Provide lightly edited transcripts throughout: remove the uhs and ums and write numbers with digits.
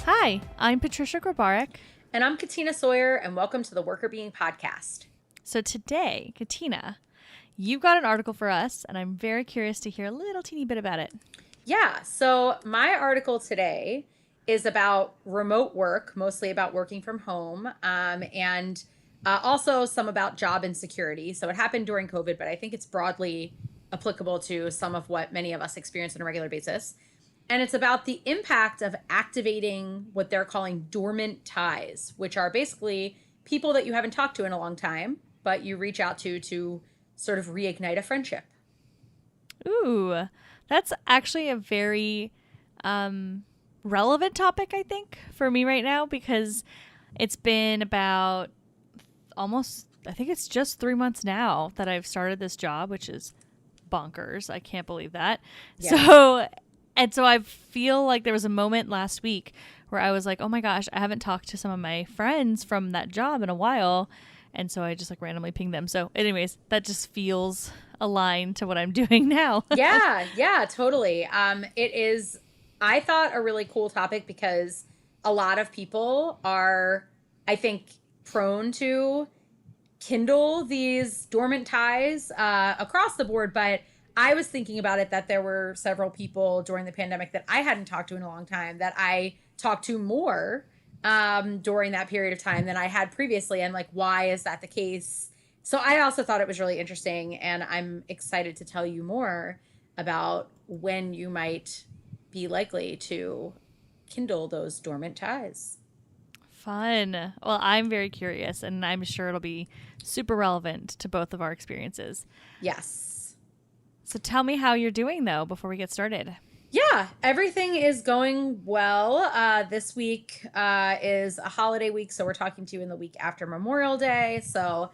Hi, I'm Patricia Grabarek. And I'm Katina Sawyer, and welcome to the Worker Being Podcast. So today, Katina, you've got an article for us, and I'm very curious to hear a little teeny bit about it. Yeah, so my article today is about remote work, mostly about working from home, and also some about job insecurity. So it happened during COVID, but I think it's broadly applicable to some of what many of us experience on a regular basis. And it's about the impact of activating what they're calling dormant ties, which are basically people that you haven't talked to in a long time, but you reach out to sort of reignite a friendship. Ooh, that's actually a very relevant topic, I think, for me right now, because it's been about almost, I think it's just 3 months now that I've started this job, which is bonkers. I can't believe that. Yeah. So I feel like there was a moment last week where I was like, oh my gosh, I haven't talked to some of my friends from that job in a while. And so I just like randomly pinged them. So anyways, that just feels aligned to what I'm doing now. Yeah, totally. It is, I thought, a really cool topic because a lot of people are, I think, prone to kindle these dormant ties across the board. But I was thinking about it that there were several people during the pandemic that I hadn't talked to in a long time that I talked to more during that period of time than I had previously. And like, why is that the case? So I also thought it was really interesting. And I'm excited to tell you more about when you might be likely to kindle those dormant ties. Fun. Well, I'm very curious, and I'm sure it'll be super relevant to both of our experiences. Yes. So tell me how you're doing, though, before we get started. Yeah, everything is going well. This week is a holiday week, so we're talking to you in the week after Memorial Day. So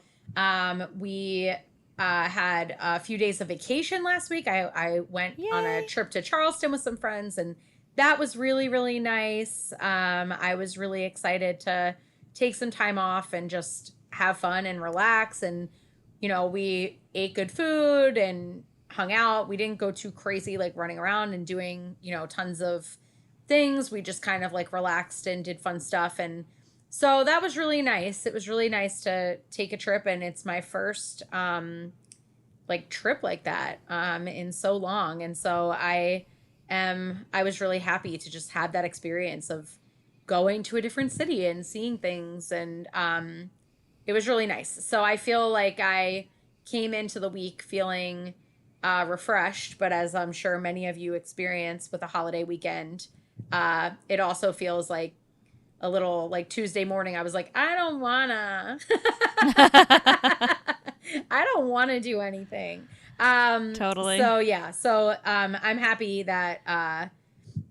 we had a few days of vacation last week. I went on a Yay. trip to Charleston with some friends, and that was really, really nice. I was really excited to take some time off and just have fun and relax. And, we ate good food and hung out. We didn't go too crazy, like running around and doing, tons of things. We just kind of like relaxed and did fun stuff. And so that was really nice. It was really nice to take a trip. And it's my first, like trip like that, in so long. And so I was really happy to just have that experience of going to a different city and seeing things. And, it was really nice. So I feel like I came into the week feeling refreshed, but as I'm sure many of you experience with a holiday weekend, it also feels like a little like Tuesday morning. I was like, I don't wanna, I don't want to do anything. Totally. I'm happy that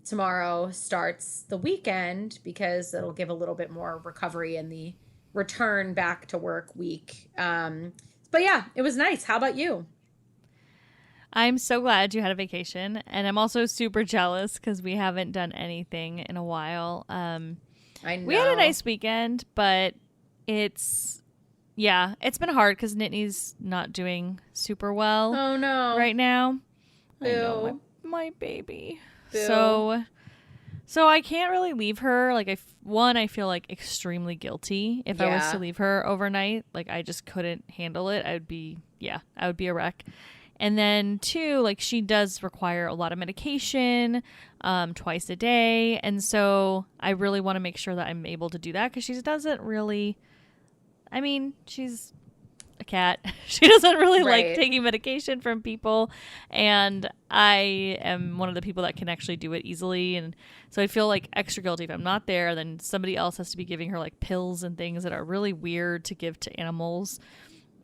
tomorrow starts the weekend because it'll give a little bit more recovery in the return back to work week. But yeah, it was nice. How about you? I'm so glad you had a vacation, and I'm also super jealous because we haven't done anything in a while. I know. We had a nice weekend, but it's been hard because Nittany's not doing super well Oh no. right now. Boo. I know, my baby. Boo. So I can't really leave her. Like, I feel like extremely guilty if I was Yeah. to leave her overnight. Like, I just couldn't handle it. I would be a wreck. And then two, like she does require a lot of medication twice a day. And so I really want to make sure that I'm able to do that because she doesn't really, she's a cat. She doesn't really like Right. taking medication from people. And I am one of the people that can actually do it easily. And so I feel like extra guilty if I'm not there. Then somebody else has to be giving her like pills and things that are really weird to give to animals.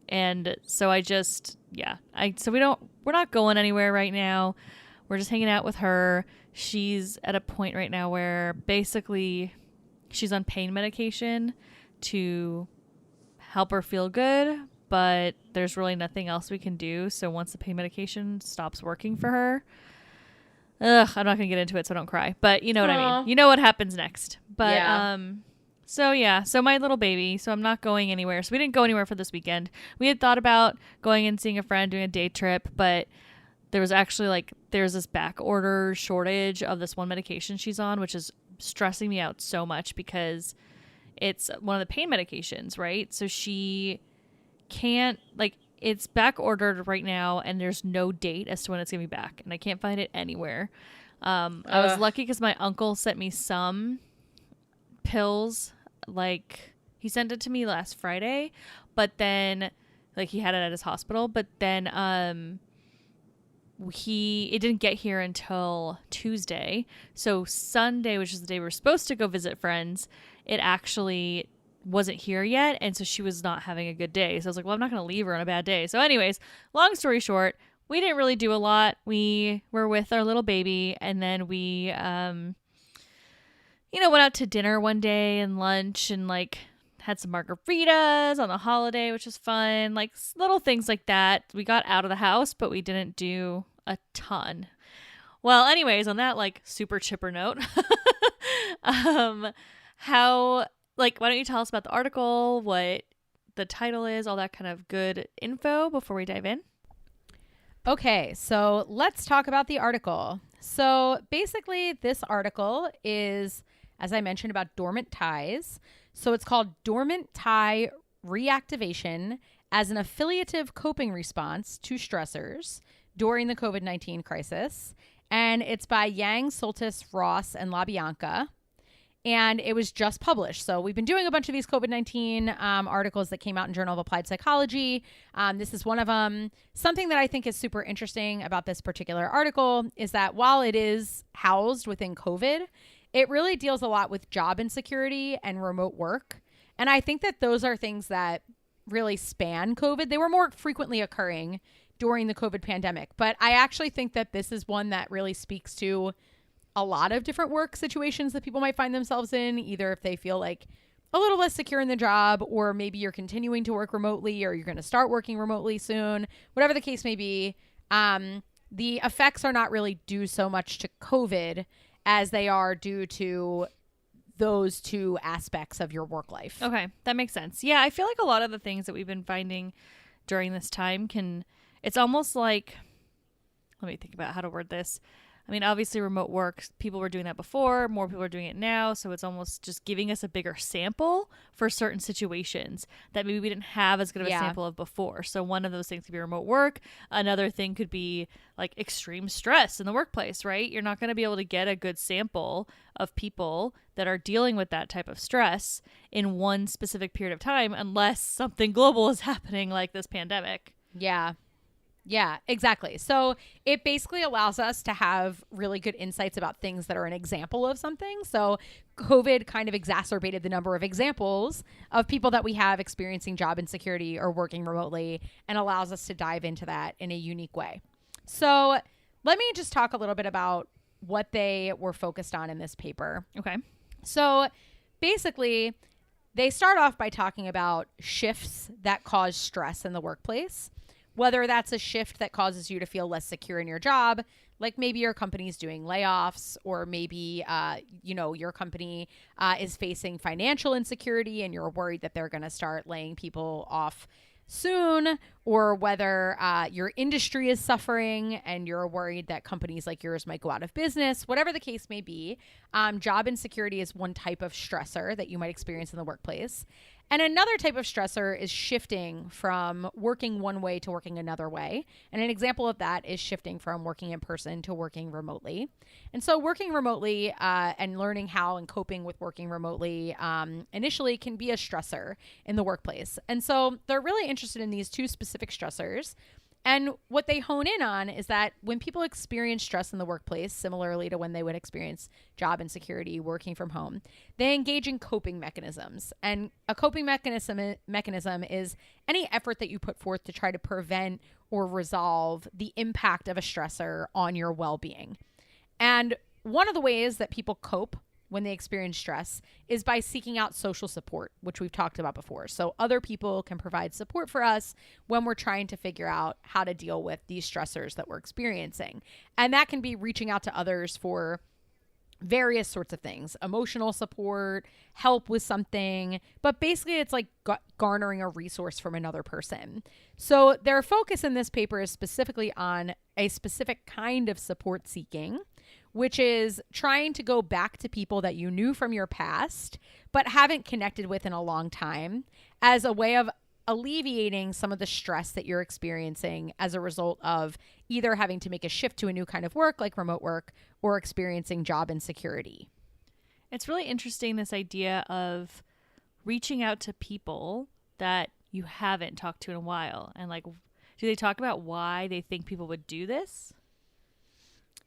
And so we're not going anywhere right now. We're just hanging out with her. She's at a point right now where basically she's on pain medication to help her feel good, but there's really nothing else we can do. So once the pain medication stops working for her, I'm not going to get into it, so don't cry. But you know what I mean. You know what happens next. But Yeah. So my little baby, so I'm not going anywhere. So we didn't go anywhere for this weekend. We had thought about going and seeing a friend, doing a day trip, but there was actually there's this back order shortage of this one medication she's on, which is stressing me out so much because it's one of the pain medications, right? So she can't, like, it's back ordered right now and there's no date as to when it's going to be back. And I can't find it anywhere. I was lucky because my uncle sent me some pills. Like, he sent it to me last Friday, but then, like, he had it at his hospital, but then it didn't get here until Tuesday. So Sunday, which is the day we were supposed to go visit friends, it actually wasn't here yet, and so she was not having a good day. So I was like, well, I'm not going to leave her on a bad day. So anyways, long story short, we didn't really do a lot. We were with our little baby, and then we went out to dinner one day and lunch, and like had some margaritas on the holiday, which was fun. Like little things like that. We got out of the house, but we didn't do a ton. Well, anyways, on that like super chipper note, why don't you tell us about the article, what the title is, all that kind of good info before we dive in? Okay, so let's talk about the article. So basically, this article is, as I mentioned, about dormant ties. So it's called Dormant Tie Reactivation as an Affiliative Coping Response to Stressors During the COVID-19 Crisis. And it's by Yang, Soltis, Ross, and LaBianca. And it was just published. So we've been doing a bunch of these COVID-19 articles that came out in Journal of Applied Psychology. This is one of them. Something that I think is super interesting about this particular article is that while it is housed within COVID, it really deals a lot with job insecurity and remote work. And I think that those are things that really span COVID. They were more frequently occurring during the COVID pandemic. But I actually think that this is one that really speaks to a lot of different work situations that people might find themselves in, either if they feel like a little less secure in the job, or maybe you're continuing to work remotely, or you're going to start working remotely soon, whatever the case may be. The effects are not really due so much to COVID as they are due to those two aspects of your work life. Okay, that makes sense. Yeah, I feel like a lot of the things that we've been finding during this time it's almost like, let me think about how to word this. I mean, obviously remote work, people were doing that before, more people are doing it now. So it's almost just giving us a bigger sample for certain situations that maybe we didn't have as good of a sample of before. So one of those things could be remote work. Another thing could be like extreme stress in the workplace, right? You're not going to be able to get a good sample of people that are dealing with that type of stress in one specific period of time unless something global is happening like this pandemic. Yeah, exactly. So it basically allows us to have really good insights about things that are an example of something. So COVID kind of exacerbated the number of examples of people that we have experiencing job insecurity or working remotely, and allows us to dive into that in a unique way. So let me just talk a little bit about what they were focused on in this paper. Okay. So basically, they start off by talking about shifts that cause stress in the workplace. Whether that's a shift that causes you to feel less secure in your job, like maybe your company's doing layoffs, or maybe, your company is facing financial insecurity and you're worried that they're going to start laying people off soon, or whether your industry is suffering and you're worried that companies like yours might go out of business. Whatever the case may be, job insecurity is one type of stressor that you might experience in the workplace. And another type of stressor is shifting from working one way to working another way. And an example of that is shifting from working in person to working remotely. And so working remotely and learning how and coping with working remotely initially can be a stressor in the workplace. And so they're really interested in these two specific stressors. And what they hone in on is that when people experience stress in the workplace, similarly to when they would experience job insecurity working from home, they engage in coping mechanisms. And a coping mechanism is any effort that you put forth to try to prevent or resolve the impact of a stressor on your well-being. And one of the ways that people cope when they experience stress is by seeking out social support, which we've talked about before. So other people can provide support for us when we're trying to figure out how to deal with these stressors that we're experiencing. And that can be reaching out to others for various sorts of things, emotional support, help with something, but basically it's like garnering a resource from another person. So their focus in this paper is specifically on a specific kind of support seeking, which is trying to go back to people that you knew from your past, but haven't connected with in a long time, as a way of alleviating some of the stress that you're experiencing as a result of either having to make a shift to a new kind of work, like remote work, or experiencing job insecurity. It's really interesting, this idea of reaching out to people that you haven't talked to in a while. And like, do they talk about why they think people would do this?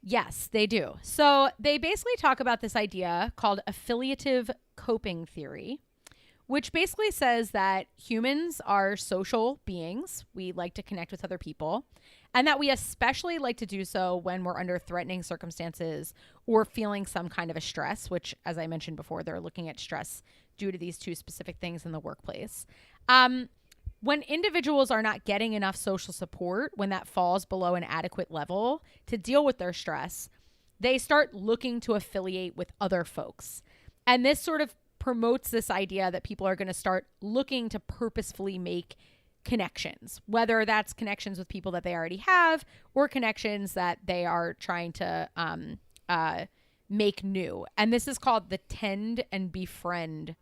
Yes, they do. So they basically talk about this idea called affiliative coping theory, which basically says that humans are social beings. We like to connect with other people, and that we especially like to do so when we're under threatening circumstances or feeling some kind of a stress, which, as I mentioned before, they're looking at stress due to these two specific things in the workplace. When individuals are not getting enough social support, when that falls below an adequate level to deal with their stress, they start looking to affiliate with other folks. And this sort of promotes this idea that people are going to start looking to purposefully make connections, whether that's connections with people that they already have or connections that they are trying to make new. And this is called the tend and befriend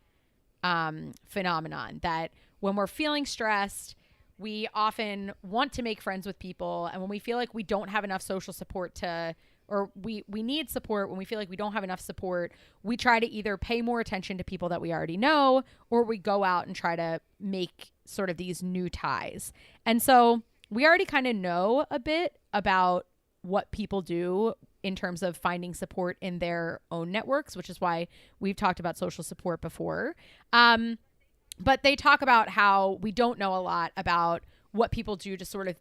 phenomenon, that when we're feeling stressed, we often want to make friends with people. And when we feel like we don't have enough social support or we need support, when we feel like we don't have enough support, we try to either pay more attention to people that we already know, or we go out and try to make sort of these new ties. And so we already kind of know a bit about what people do in terms of finding support in their own networks, which is why we've talked about social support before. But they talk about how we don't know a lot about what people do to sort of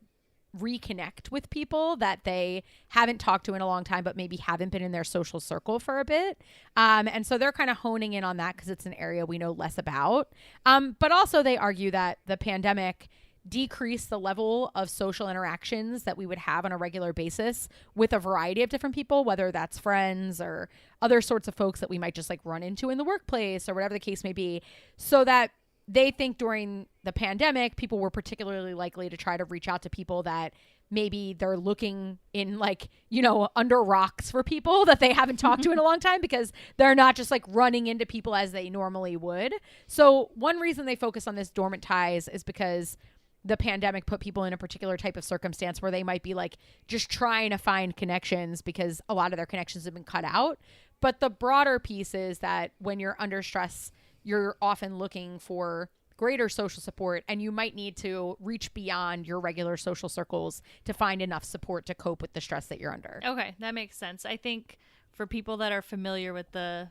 reconnect with people that they haven't talked to in a long time, but maybe haven't been in their social circle for a bit. And so they're kind of honing in on that because it's an area we know less about. But also they argue that the pandemic decreased the level of social interactions that we would have on a regular basis with a variety of different people, whether that's friends or other sorts of folks that we might just like run into in the workplace or whatever the case may be, so that they think during the pandemic, people were particularly likely to try to reach out to people that maybe they're looking in like, you know, under rocks for people that they haven't talked to in a long time, because they're not just like running into people as they normally would. So one reason they focus on this dormant ties is because the pandemic put people in a particular type of circumstance where they might be like just trying to find connections because a lot of their connections have been cut out. But the broader piece is that when you're under stress, you're often looking for greater social support, and you might need to reach beyond your regular social circles to find enough support to cope with the stress that you're under. Okay, that makes sense. I think for people that are familiar with the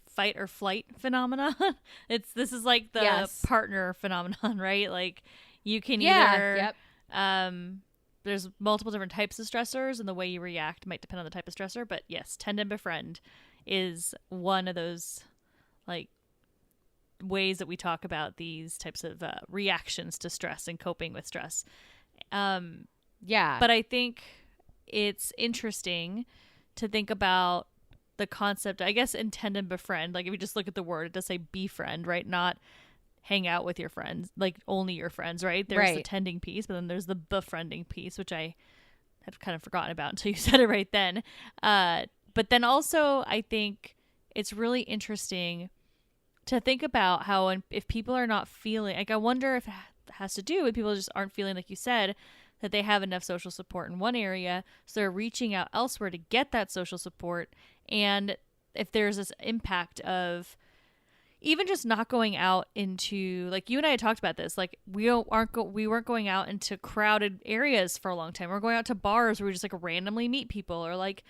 fight or flight phenomena, this is like the partner phenomenon, right? Like you can either there's multiple different types of stressors, and the way you react might depend on the type of stressor, but yes, tend and befriend is one of those like ways that we talk about these types of reactions to stress and coping with stress. But I think it's interesting to think about the concept, I guess, in tend and befriend. Like if you just look at the word, it does say befriend, right? Not hang out with your friends, like only your friends, right? There's the tending piece, but then there's the befriending piece, which I had kind of forgotten about until you said it right then. But then also I think it's really interesting to think about how if people are not feeling, like I wonder if it has to do with people just aren't feeling, like you said, that they have enough social support in one area, so they're reaching out elsewhere to get that social support. And if there's this impact of even just not going out into, like you and I had talked about this, like we weren't going out into crowded areas for a long time. We're going out to bars where we just like randomly meet people, or like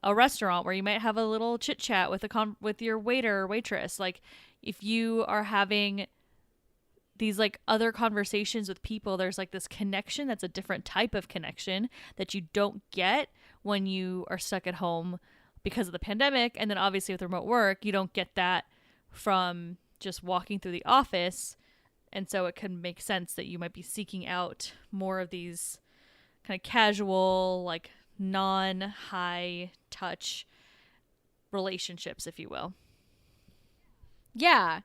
a restaurant where you might have a little chit chat with with your waiter or waitress. Like if you are having these like other conversations with people, there's like this connection that's a different type of connection that you don't get when you are stuck at home because of the pandemic. And then obviously with remote work, you don't get that from just walking through the office. And so it can make sense that you might be seeking out more of these kind of casual, like non-high touch relationships, if you will. Yeah.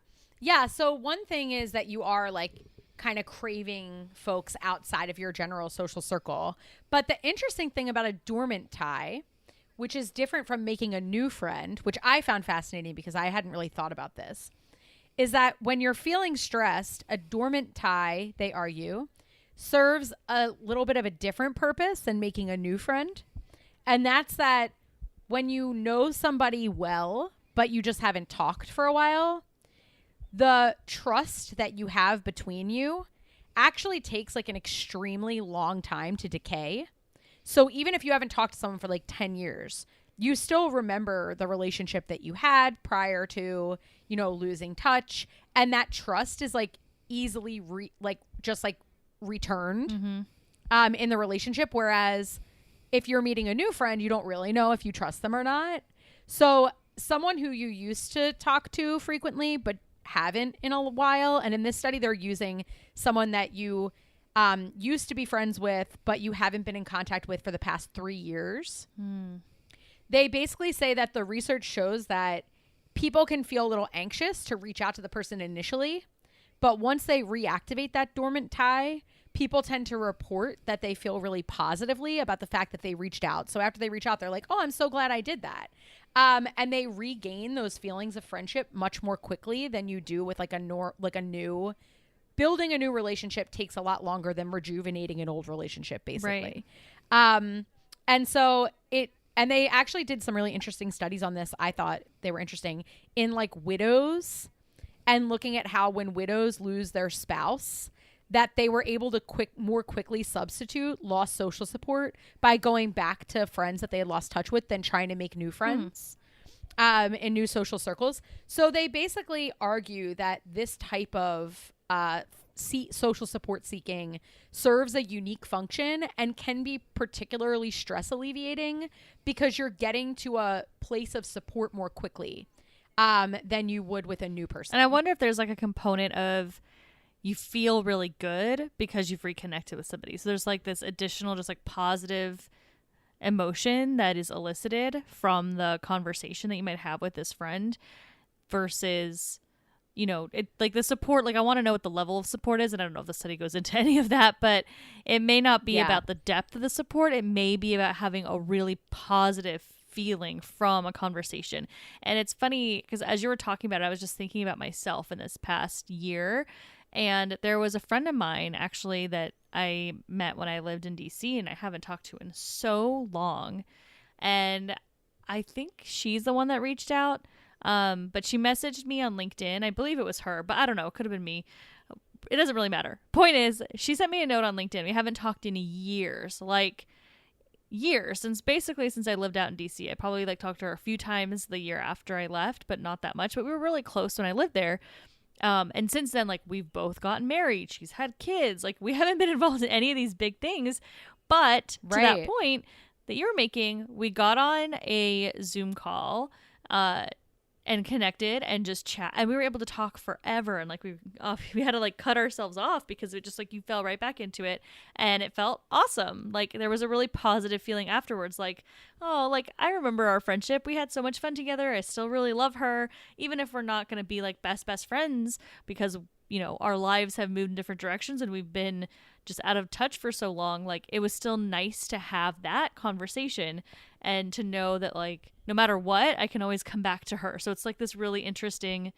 So one thing is that you are like kind of craving folks outside of your general social circle. But the interesting thing about a dormant tie, which is different from making a new friend, which I found fascinating because I hadn't really thought about this, is that when you're feeling stressed, a dormant tie, they argue, serves a little bit of a different purpose than making a new friend. And that's that when you know somebody well, but you just haven't talked for a while, the trust that you have between you actually takes like an extremely long time to decay. So even if you haven't talked to someone for like 10 years, you still remember the relationship that you had prior to, you know, losing touch. And that trust is like easily returned in the relationship. Whereas if you're meeting a new friend, you don't really know if you trust them or not. So someone who you used to talk to frequently, but haven't in a while. And in this study, they're using someone that you used to be friends with, but you haven't been in contact with for the past 3 years. They basically say that the research shows that people can feel a little anxious to reach out to the person initially, but once they reactivate that dormant tie, people tend to report that they feel really positively about the fact that they reached out. So after they reach out, they're like, oh, I'm so glad I did that. And they regain those feelings of friendship much more quickly than you do with building a new relationship takes a lot longer than rejuvenating an old relationship, basically. Right. And they actually did some really interesting studies on this. I thought they were interesting in like widows and looking at how when widows lose their spouse, that they were able to more quickly substitute lost social support by going back to friends that they had lost touch with than trying to make new friends in new social circles. So they basically argue that this type of social support seeking serves a unique function and can be particularly stress alleviating because you're getting to a place of support more quickly than you would with a new person. And I wonder if there's like a component of you feel really good because you've reconnected with somebody. So there's like this additional just like positive emotion that is elicited from the conversation that you might have with this friend versus, you know, it like the support. Like I want to know what the level of support is. And I don't know if the study goes into any of that, but it may not be about the depth of the support. It may be about having a really positive feeling from a conversation. And it's funny because as you were talking about it, I was just thinking about myself in this past year. And there was a friend of mine actually that I met when I lived in DC and I haven't talked to in so long. And I think she's the one that reached out. But she messaged me on LinkedIn. I believe it was her, but I don't know. It could have been me. It doesn't really matter. Point is, she sent me a note on LinkedIn. We haven't talked in years, like years, since I lived out in DC. I probably like talked to her a few times the year after I left, but not that much. But we were really close when I lived there. And since then, like we've both gotten married. She's had kids. Like we haven't been involved in any of these big things. But to that point that you're making, we got on a Zoom call, and connected and just chat, and we were able to talk forever. And like we had to like cut ourselves off because it just like you fell right back into it, and it felt awesome. Like there was a really positive feeling afterwards. Like, oh, like I remember our friendship. We had so much fun together. I still really love her, even if we're not going to be like best friends because you know our lives have moved in different directions and we've been just out of touch for so long. Like it was still nice to have that conversation and to know that like no matter what, I can always come back to her. So it's like this really interesting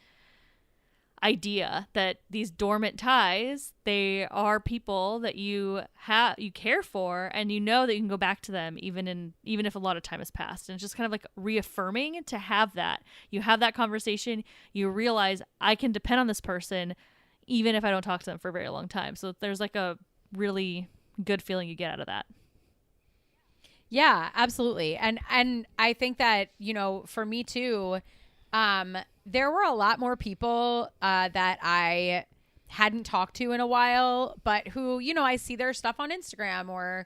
idea that these dormant ties, they are people that you care for, and you know that you can go back to them even if a lot of time has passed. And it's just kind of like reaffirming to have that. You have that conversation, you realize I can depend on this person even if I don't talk to them for a very long time. So there's like a really good feeling you get out of that. Yeah, absolutely. And I think that, you know, for me too, there were a lot more people that I hadn't talked to in a while, but who, you know, I see their stuff on Instagram or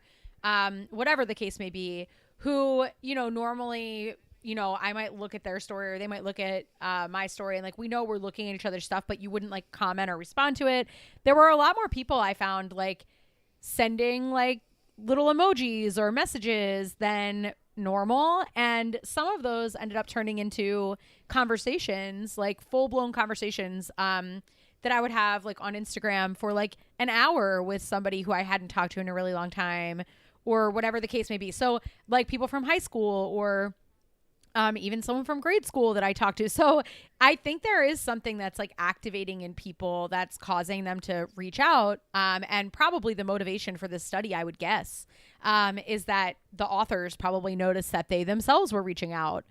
whatever the case may be, who, you know, normally, you know, I might look at their story or they might look at my story and like we know we're looking at each other's stuff, but you wouldn't like comment or respond to it. There were a lot more people I found like sending like little emojis or messages than normal, and some of those ended up turning into conversations, like full-blown conversations that I would have like on Instagram for like an hour with somebody who I hadn't talked to in a really long time, or whatever the case may be. So like people from high school or even someone from grade school that I talked to. So I think there is something that's like activating in people that's causing them to reach out. And probably the motivation for this study, I would guess, is that the authors probably noticed that they themselves were reaching out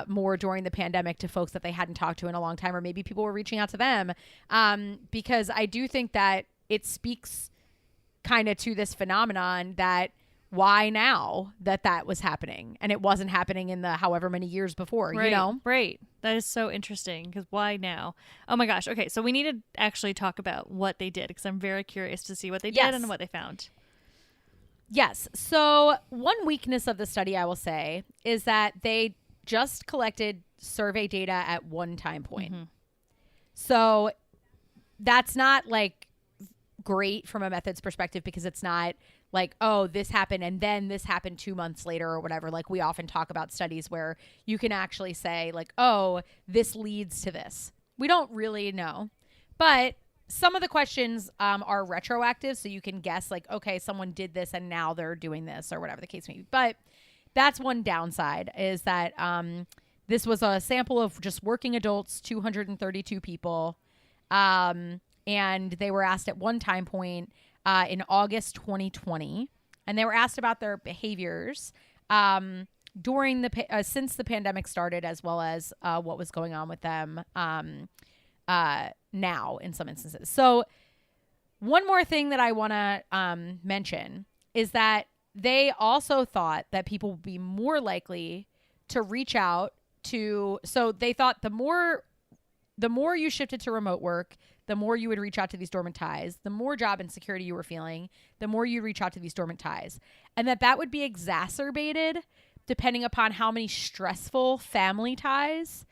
more during the pandemic to folks that they hadn't talked to in a long time, or maybe people were reaching out to them. Because I do think that it speaks kind of to this phenomenon that why now that was happening and it wasn't happening in the however many years before, right, you know? Right. That is so interesting because why now? Oh my gosh. Okay. So we need to actually talk about what they did because I'm very curious to see what they did and what they found. Yes. So one weakness of the study, I will say, is that they just collected survey data at one time point. Mm-hmm. So that's not like great from a methods perspective because it's not like, oh, this happened and then this happened 2 months later or whatever. Like we often talk about studies where you can actually say like, oh, this leads to this. We don't really know. But some of the questions are retroactive. So you can guess like, okay, someone did this and now they're doing this or whatever the case may be. But that's one downside is that this was a sample of just working adults, 232 people. And they were asked at one time point in August 2020, and they were asked about their behaviors during since the pandemic started, as well as what was going on with them now in some instances. So one more thing that I want to mention is that they also thought that people would be more likely to reach out to. So they thought the more you shifted to remote work, the more you would reach out to these dormant ties, the more job insecurity you were feeling, the more you reach out to these dormant ties. And that would be exacerbated depending upon how many stressful family ties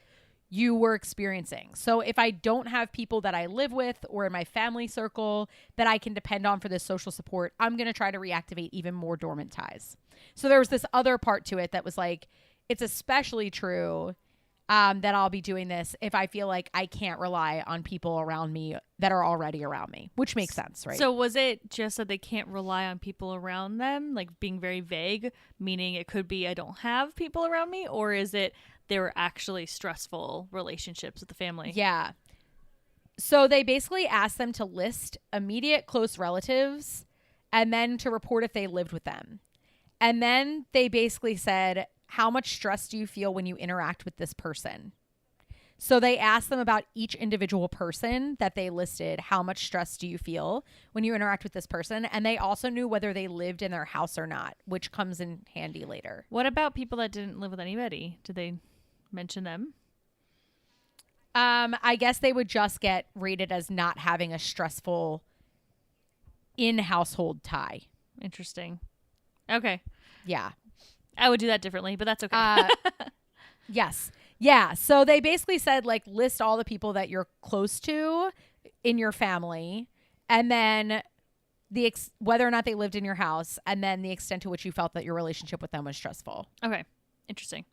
you were experiencing. So if I don't have people that I live with or in my family circle that I can depend on for this social support, I'm going to try to reactivate even more dormant ties. So there was this other part to it that was like, it's especially true that I'll be doing this if I feel like I can't rely on people around me that are already around me, which makes sense, right? So was it just that they can't rely on people around them, like being very vague, meaning it could be I don't have people around me, or is it they were actually stressful relationships with the family? Yeah. So they basically asked them to list immediate close relatives and then to report if they lived with them. And then they basically said, how much stress do you feel when you interact with this person? So they asked them about each individual person that they listed. How much stress do you feel when you interact with this person? And they also knew whether they lived in their house or not, which comes in handy later. What about people that didn't live with anybody? Did they mention them? I guess they would just get rated as not having a stressful in-household tie. Interesting. Okay. Yeah. I would do that differently, but that's okay. Yes. Yeah. So they basically said, like, list all the people that you're close to in your family, and then whether or not they lived in your house, and then the extent to which you felt that your relationship with them was stressful. Okay. Interesting.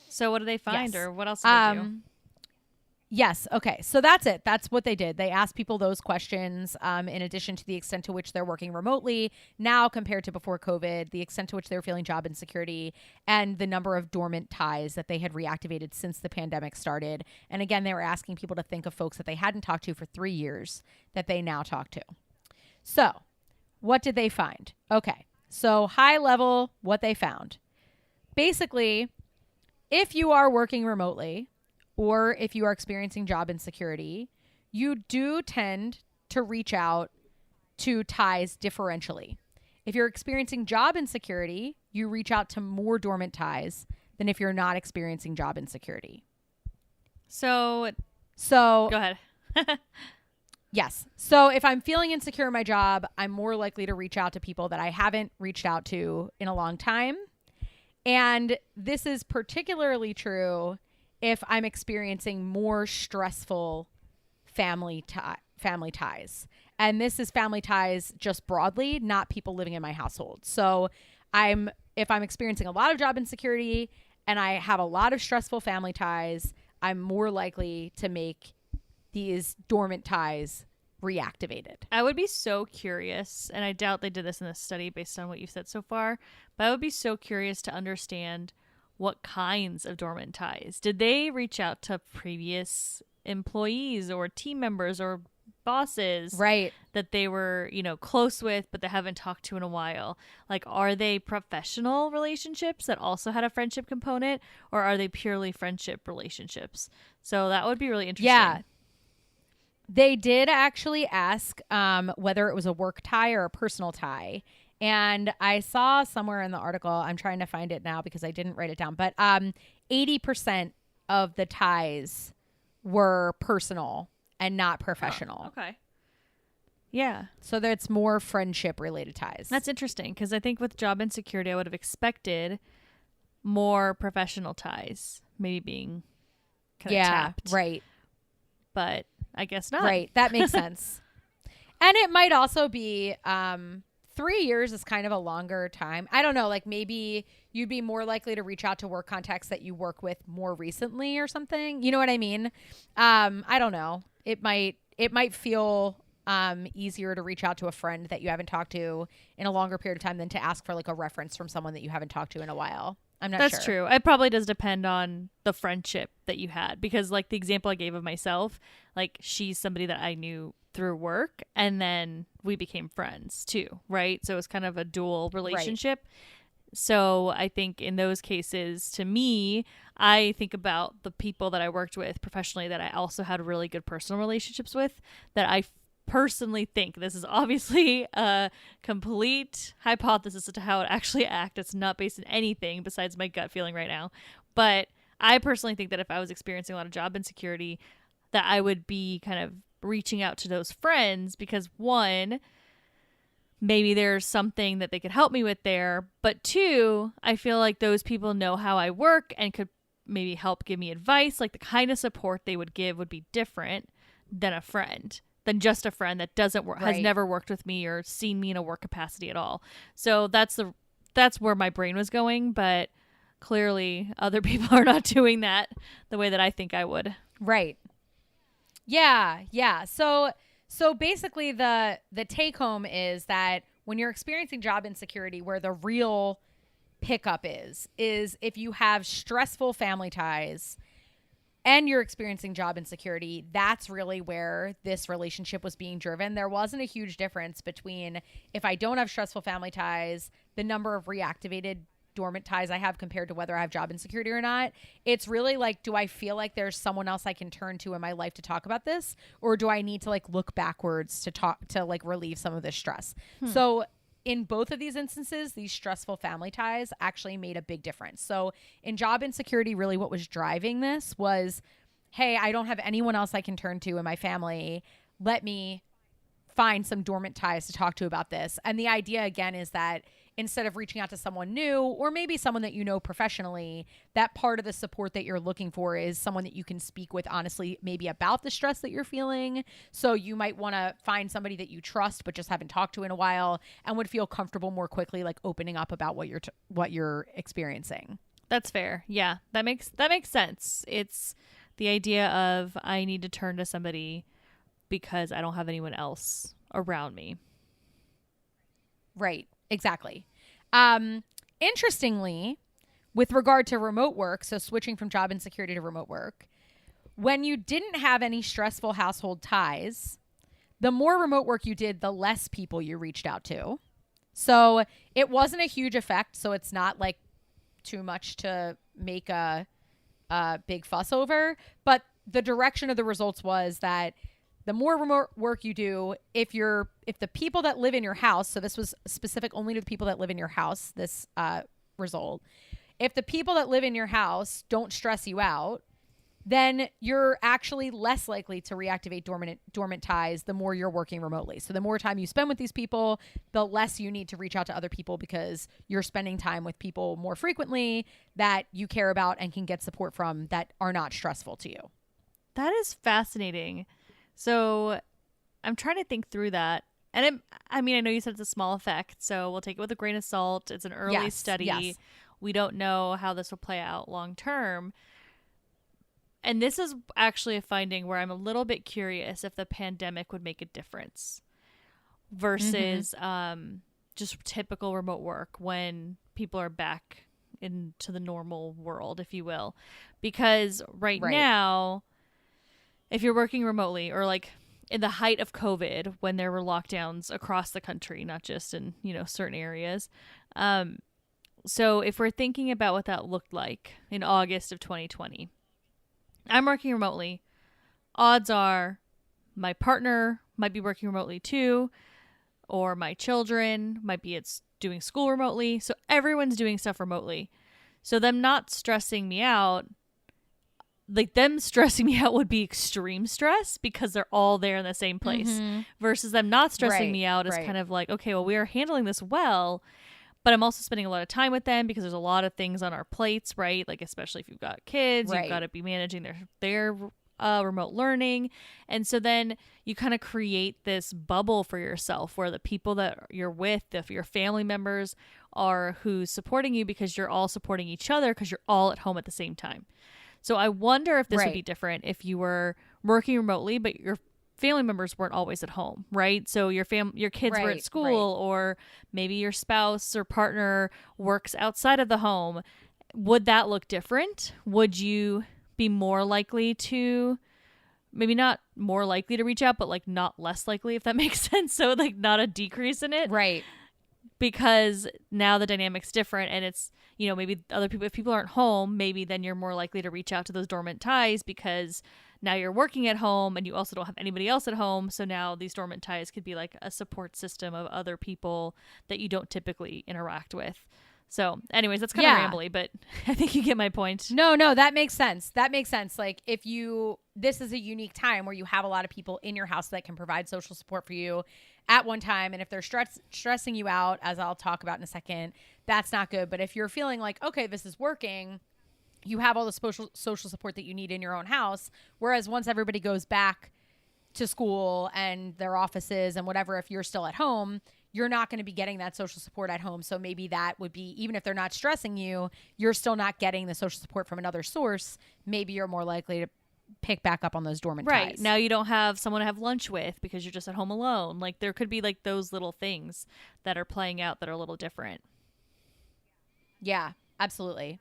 So what did they find, yes. or what else did they do? Yes. Okay. So that's it. That's what they did. They asked people those questions in addition to the extent to which they're working remotely now compared to before COVID, the extent to which they were feeling job insecurity, and the number of dormant ties that they had reactivated since the pandemic started. And again, they were asking people to think of folks that they hadn't talked to for 3 years that they now talk to. So what did they find? Okay. So high level, what they found. Basically, if you are working remotely, or if you are experiencing job insecurity, you do tend to reach out to ties differentially. If you're experiencing job insecurity, you reach out to more dormant ties than if you're not experiencing job insecurity. So go ahead. Yes. So if I'm feeling insecure in my job, I'm more likely to reach out to people that I haven't reached out to in a long time. And this is particularly true if I'm experiencing more stressful family ties. And this is family ties just broadly, not people living in my household. So if I'm experiencing a lot of job insecurity and I have a lot of stressful family ties, I'm more likely to make these dormant ties reactivated. I would be so curious, and I doubt they did this in this study based on what you've said so far, but I would be so curious to understand what kinds of dormant ties. Did they reach out to previous employees or team members or bosses Right. that they were, close with, but they haven't talked to in a while? Like, are they professional relationships that also had a friendship component, or are they purely friendship relationships? So that would be really interesting. Yeah. They did actually ask whether it was a work tie or a personal tie. And I saw somewhere in the article, I'm trying to find it now because I didn't write it down, but 80% of the ties were personal and not professional. Oh, okay. Yeah. So that's more friendship related ties. That's interesting, because I think with job insecurity, I would have expected more professional ties, maybe being kind of tapped. Right. But I guess not. Right. That makes sense. And it might also be 3 years is kind of a longer time. I don't know. Like maybe you'd be more likely to reach out to work contacts that you work with more recently or something. You know what I mean? I don't know. It might feel easier to reach out to a friend that you haven't talked to in a longer period of time than to ask for like a reference from someone that you haven't talked to in a while. I'm not sure. That's true. It probably does depend on the friendship that you had, because like the example I gave of myself, like she's somebody that I knew through work and then we became friends too, right? So it's kind of a dual relationship. Right. So I think in those cases, to me, I think about the people that I worked with professionally that I also had really good personal relationships with, that I personally think, this is obviously a complete hypothesis as to how it actually act. It's not based on anything besides my gut feeling right now. But I personally think that if I was experiencing a lot of job insecurity, that I would be kind of reaching out to those friends because, one, maybe there's something that they could help me with there. But two, I feel like those people know how I work and could maybe help give me advice. Like the kind of support they would give would be different than than just a friend that doesn't work, has never worked with me or seen me in a work capacity at all. So that's where my brain was going. But clearly other people are not doing that the way that I think I would. Right. Yeah. Yeah. So basically the take home is that when you're experiencing job insecurity, where the real pickup is if you have stressful family ties and you're experiencing job insecurity, that's really where this relationship was being driven. There wasn't a huge difference between if I don't have stressful family ties, the number of reactivated dormant ties I have compared to whether I have job insecurity or not. It's really like, do I feel like there's someone else I can turn to in my life to talk about this? Or do I need to like look backwards to like relieve some of this stress? So in both of these instances, these stressful family ties actually made a big difference. So in job insecurity, really what was driving this was, hey, I don't have anyone else I can turn to in my family. Let me find some dormant ties to talk to about this. And the idea again is that instead of reaching out to someone new or maybe someone that you know professionally, that part of the support that you're looking for is someone that you can speak with honestly, maybe about the stress that you're feeling. So you might want to find somebody that you trust but just haven't talked to in a while and would feel comfortable more quickly like opening up about what you're experiencing. That's fair. Yeah, that makes sense. It's the idea of I need to turn to somebody because I don't have anyone else around me. Right. Exactly. Interestingly, with regard to remote work, so switching from job insecurity to remote work, when you didn't have any stressful household ties, the more remote work you did, the less people you reached out to. So it wasn't a huge effect. So it's not like too much to make a big fuss over. But the direction of the results was that the more remote work you do, if the people that live in your house, so this was specific only to the people that live in your house, this result, if the people that live in your house don't stress you out, then you're actually less likely to reactivate dormant ties the more you're working remotely. So the more time you spend with these people, the less you need to reach out to other people because you're spending time with people more frequently that you care about and can get support from that are not stressful to you. That is fascinating. So I'm trying to think through that. And I know you said it's a small effect, so we'll take it with a grain of salt. It's an early study. Yes. We don't know how this will play out long term. and this is actually a finding where I'm a little bit curious if the pandemic would make a difference versus just typical remote work when people are back into the normal world, if you will. Because right now, if you're working remotely or like in the height of COVID when there were lockdowns across the country, not just in, certain areas. So if we're thinking about what that looked like in August of 2020, I'm working remotely. Odds are my partner might be working remotely too, or my children might be doing school remotely. So everyone's doing stuff remotely. So them not stressing me out, like them stressing me out would be extreme stress because they're all there in the same place versus them not stressing me out is kind of like, okay, well, we are handling this well, but I'm also spending a lot of time with them because there's a lot of things on our plates, right? Like, especially if you've got kids, you've got to be managing their remote learning. And so then you kind of create this bubble for yourself where the people that you're with, if your family members are who's supporting you because you're all supporting each other because you're all at home at the same time. So I wonder if this would be different if you were working remotely, but your family members weren't always at home, right? So your kids were at school, or maybe your spouse or partner works outside of the home. Would that look different? Would you be more likely to, maybe not more likely to reach out, but like not less likely, if that makes sense? So like not a decrease in it. Right. Because now the dynamic's different and it's, maybe other people, if people aren't home, maybe then you're more likely to reach out to those dormant ties because now you're working at home and you also don't have anybody else at home. So now these dormant ties could be like a support system of other people that you don't typically interact with. So anyways, that's kind of rambly, but I think you get my point. No, that makes sense. Like this is a unique time where you have a lot of people in your house that can provide social support for you at one time. And if they're stressing you out, as I'll talk about in a second, that's not good. But if you're feeling like, okay, this is working, you have all the social support that you need in your own house. Whereas once everybody goes back to school and their offices and whatever, if you're still at home, you're not going to be getting that social support at home. So maybe that would be, even if they're not stressing you, you're still not getting the social support from another source. Maybe you're more likely to pick back up on those dormant ties. Right. Now you don't have someone to have lunch with because you're just at home alone. Like there could be like those little things that are playing out that are a little different. Yeah, absolutely.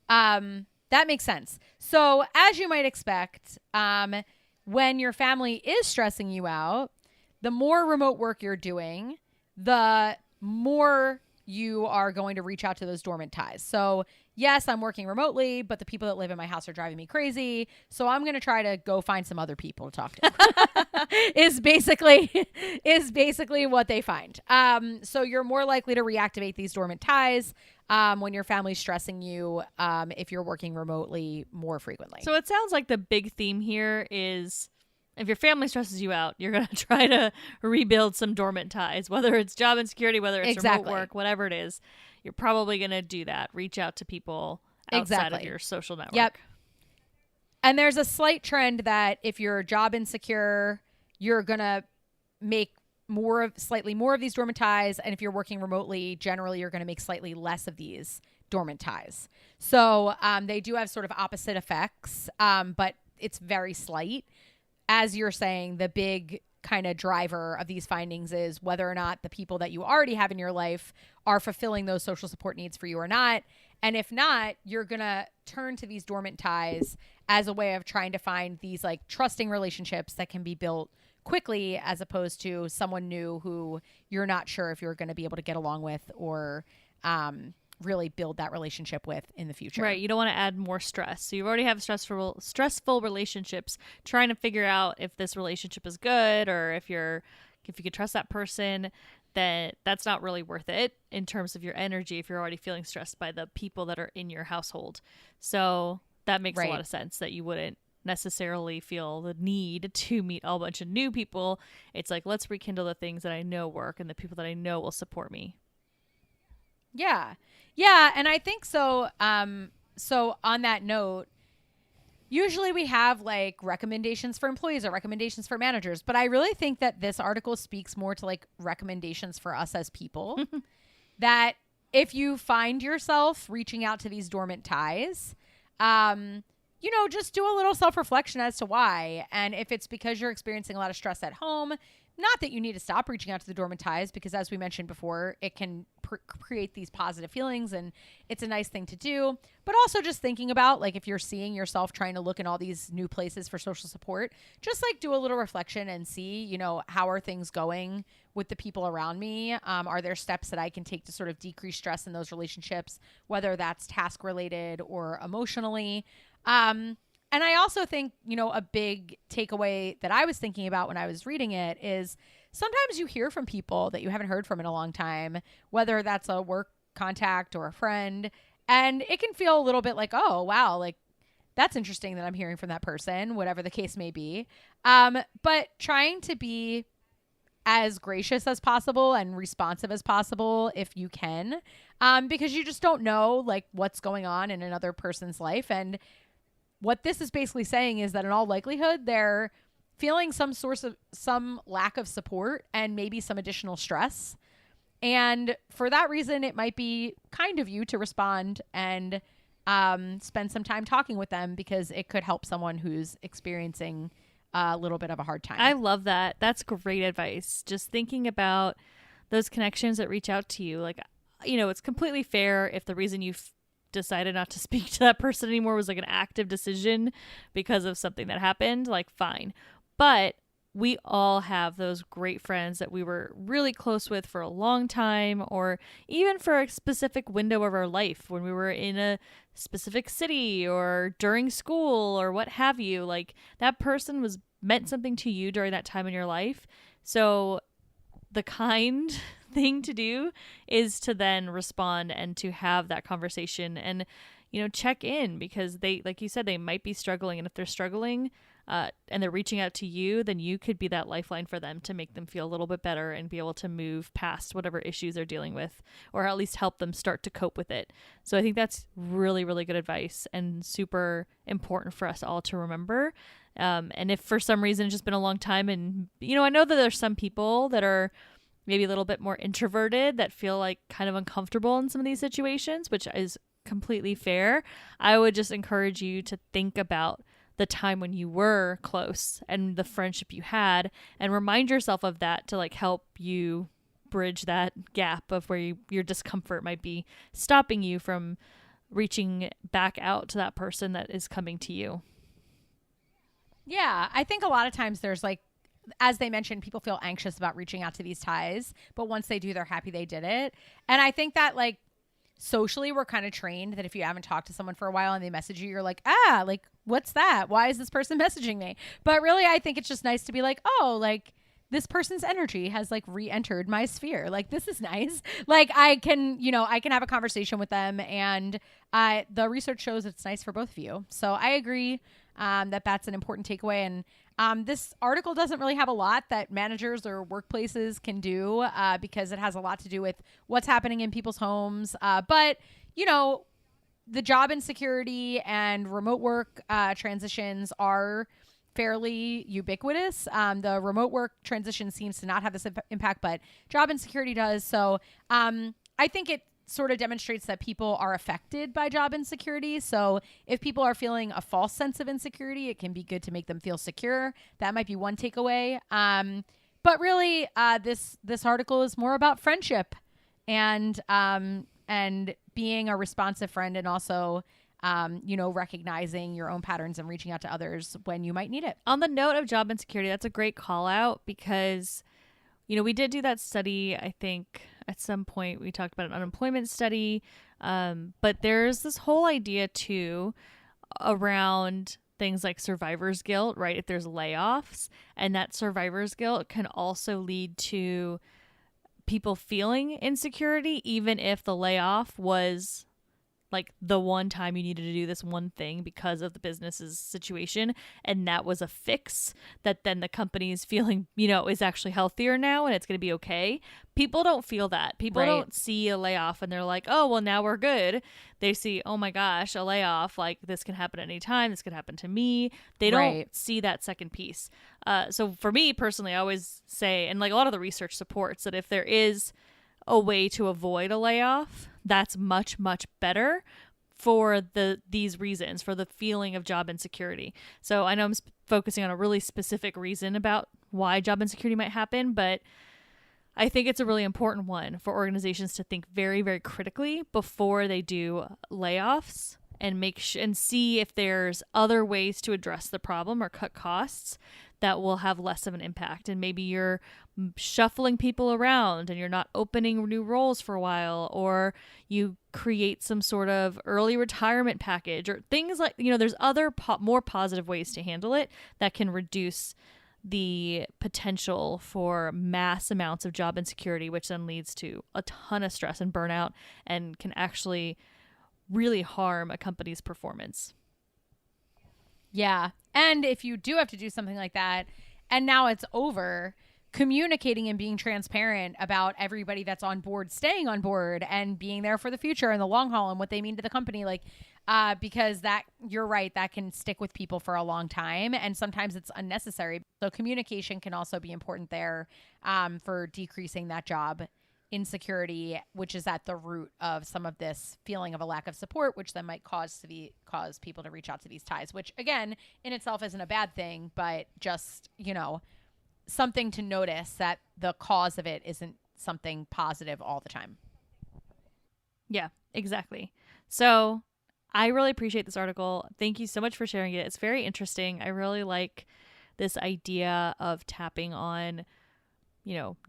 That makes sense. So as you might expect, when your family is stressing you out, the more remote work you're doing, the more you are going to reach out to those dormant ties. So yes, I'm working remotely, but the people that live in my house are driving me crazy. So I'm going to try to go find some other people to talk to is basically what they find. So you're more likely to reactivate these dormant ties when your family's stressing you if you're working remotely more frequently. So it sounds like the big theme here is if your family stresses you out, you're going to try to rebuild some dormant ties, whether it's job insecurity, whether it's remote work, whatever it is. You're probably going to do that. Reach out to people outside of your social network. Yep. And there's a slight trend that if you're job insecure, you're going to make slightly more of these dormant ties. And if you're working remotely, generally, you're going to make slightly less of these dormant ties. So they do have sort of opposite effects, but it's very slight. As you're saying, the big kind of driver of these findings is whether or not the people that you already have in your life are fulfilling those social support needs for you or not. And if not, you're going to turn to these dormant ties as a way of trying to find these like trusting relationships that can be built quickly, as opposed to someone new who you're not sure if you're going to be able to get along with or really build that relationship with in the future. Right. You don't want to add more stress. So you already have stressful relationships, trying to figure out if this relationship is good or if you could trust that person, that's not really worth it in terms of your energy if you're already feeling stressed by the people that are in your household. So that makes a lot of sense that you wouldn't necessarily feel the need to meet a bunch of new people. It's like, let's rekindle the things that I know work and the people that I know will support me. Yeah. Yeah. And I think so. So on that note, usually we have like recommendations for employees or recommendations for managers, but I really think that this article speaks more to like recommendations for us as people. That if you find yourself reaching out to these dormant ties, just do a little self-reflection as to why. And if it's because you're experiencing a lot of stress at home, not that you need to stop reaching out to the dormant ties, because as we mentioned before, it can create these positive feelings and it's a nice thing to do. But also just thinking about, like, if you're seeing yourself trying to look in all these new places for social support, just like do a little reflection and see, how are things going with the people around me? Are there steps that I can take to sort of decrease stress in those relationships, whether that's task related or emotionally? And I also think, a big takeaway that I was thinking about when I was reading it is sometimes you hear from people that you haven't heard from in a long time, whether that's a work contact or a friend, and it can feel a little bit like, oh, wow, like that's interesting that I'm hearing from that person, whatever the case may be. But trying to be as gracious as possible and responsive as possible if you can, because you just don't know like what's going on in another person's life. And what this is basically saying is that in all likelihood, they're feeling some lack of support and maybe some additional stress. And for that reason, it might be kind of you to respond and spend some time talking with them, because it could help someone who's experiencing a little bit of a hard time. I love that. That's great advice. Just thinking about those connections that reach out to you. Like, it's completely fair if the reason you decided not to speak to that person anymore was like an active decision because of something that happened, like fine. But we all have those great friends that we were really close with for a long time, or even for a specific window of our life when we were in a specific city or during school or what have you. Like, that person meant something to you during that time in your life. So the kind thing to do is to then respond and to have that conversation and, check in, because they, like you said, they might be struggling. And if they're struggling and they're reaching out to you, then you could be that lifeline for them to make them feel a little bit better and be able to move past whatever issues they're dealing with, or at least help them start to cope with it. So I think that's really, really good advice and super important for us all to remember. And if for some reason it's just been a long time, and, I know that there's some people that are maybe a little bit more introverted that feel like kind of uncomfortable in some of these situations, which is completely fair. I would just encourage you to think about the time when you were close and the friendship you had, and remind yourself of that to like help you bridge that gap of where your discomfort might be stopping you from reaching back out to that person that is coming to you. Yeah, I think a lot of times there's like, as they mentioned, people feel anxious about reaching out to these ties, but once they do, they're happy they did it. And I think that like socially, we're kind of trained that if you haven't talked to someone for a while and they message you, you're like, like, what's that? Why is this person messaging me? But really, I think it's just nice to be like, oh, like this person's energy has like re-entered my sphere. Like, this is nice. Like I can have a conversation with them, and the research shows it's nice for both of you. So I agree that that's an important takeaway. And this article doesn't really have a lot that managers or workplaces can do because it has a lot to do with what's happening in people's homes. But, the job insecurity and remote work transitions are fairly ubiquitous. The remote work transition seems to not have this impact, but job insecurity does. So I think it sort of demonstrates that people are affected by job insecurity. So if people are feeling a false sense of insecurity, it can be good to make them feel secure. That might be one takeaway. But really, this article is more about friendship and being a responsive friend, and also recognizing your own patterns and reaching out to others when you might need it. On the note of job insecurity, that's a great call out, because we did do that study. I think at some point we talked about an unemployment study, but there's this whole idea too around things like survivor's guilt, right? If there's layoffs, and that survivor's guilt can also lead to people feeling insecurity, even if the layoff was like the one time you needed to do this one thing because of the business's situation, and that was a fix that then the company is feeling, is actually healthier now and it's going to be okay. People don't feel that. People don't see a layoff and they're like, oh, well, now we're good. They see, oh my gosh, a layoff, like this can happen anytime. This could happen to me. They don't see that second piece. So for me personally, I always say, and like a lot of the research supports that if there is a way to avoid a layoff, that's much, much better for these reasons, for the feeling of job insecurity. So I know I'm focusing on a really specific reason about why job insecurity might happen, but I think it's a really important one for organizations to think very, very critically before they do layoffs and and see if there's other ways to address the problem or cut costs that will have less of an impact. And maybe you're shuffling people around and you're not opening new roles for a while, or you create some sort of early retirement package or things like, there's other more positive ways to handle it that can reduce the potential for mass amounts of job insecurity, which then leads to a ton of stress and burnout and can actually really harm a company's performance. Yeah. And if you do have to do something like that and now it's over, communicating and being transparent about everybody that's on board staying on board and being there for the future and the long haul and what they mean to the company, because that, you're right, that can stick with people for a long time and sometimes it's unnecessary. So communication can also be important there for decreasing that job insecurity, which is at the root of some of this feeling of a lack of support, which then might cause people to reach out to these ties, which again in itself isn't a bad thing, but just something to notice that the cause of it isn't something positive all the time. Yeah, exactly. So I really appreciate this article. Thank you so much for sharing it. It's very interesting. I really like this idea of tapping on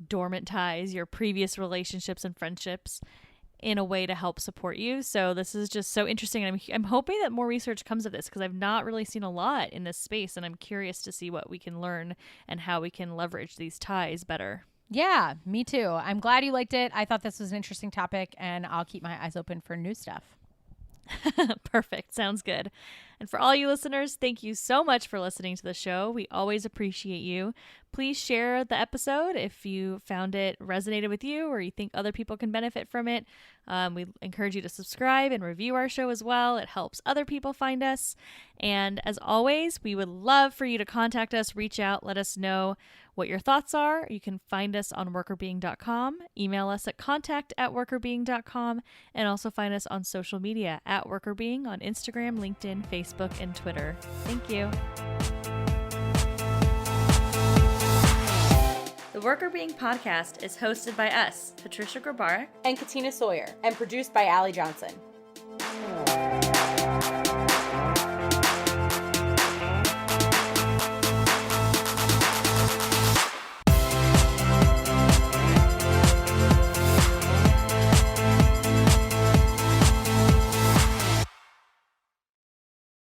dormant ties, your previous relationships and friendships in a way to help support you. So this is just so interesting. And I'm hoping that more research comes of this because I've not really seen a lot in this space. And I'm curious to see what we can learn and how we can leverage these ties better. Yeah, me too. I'm glad you liked it. I thought this was an interesting topic and I'll keep my eyes open for new stuff. Perfect. Sounds good. And for all you listeners, thank you so much for listening to the show. We always appreciate you. Please share the episode if you found it resonated with you or you think other people can benefit from it. We encourage you to subscribe and review our show as well. It helps other people find us. And as always, we would love for you to contact us, reach out, let us know what your thoughts are. You can find us on workerbeing.com, email us at contact@workerbeing.com, and also find us on social media at workerbeing on Instagram, LinkedIn, Facebook, and Twitter. Thank you. The Worker Being podcast is hosted by us, Patricia Grabarek and Katina Sawyer, and produced by Allie Johnson.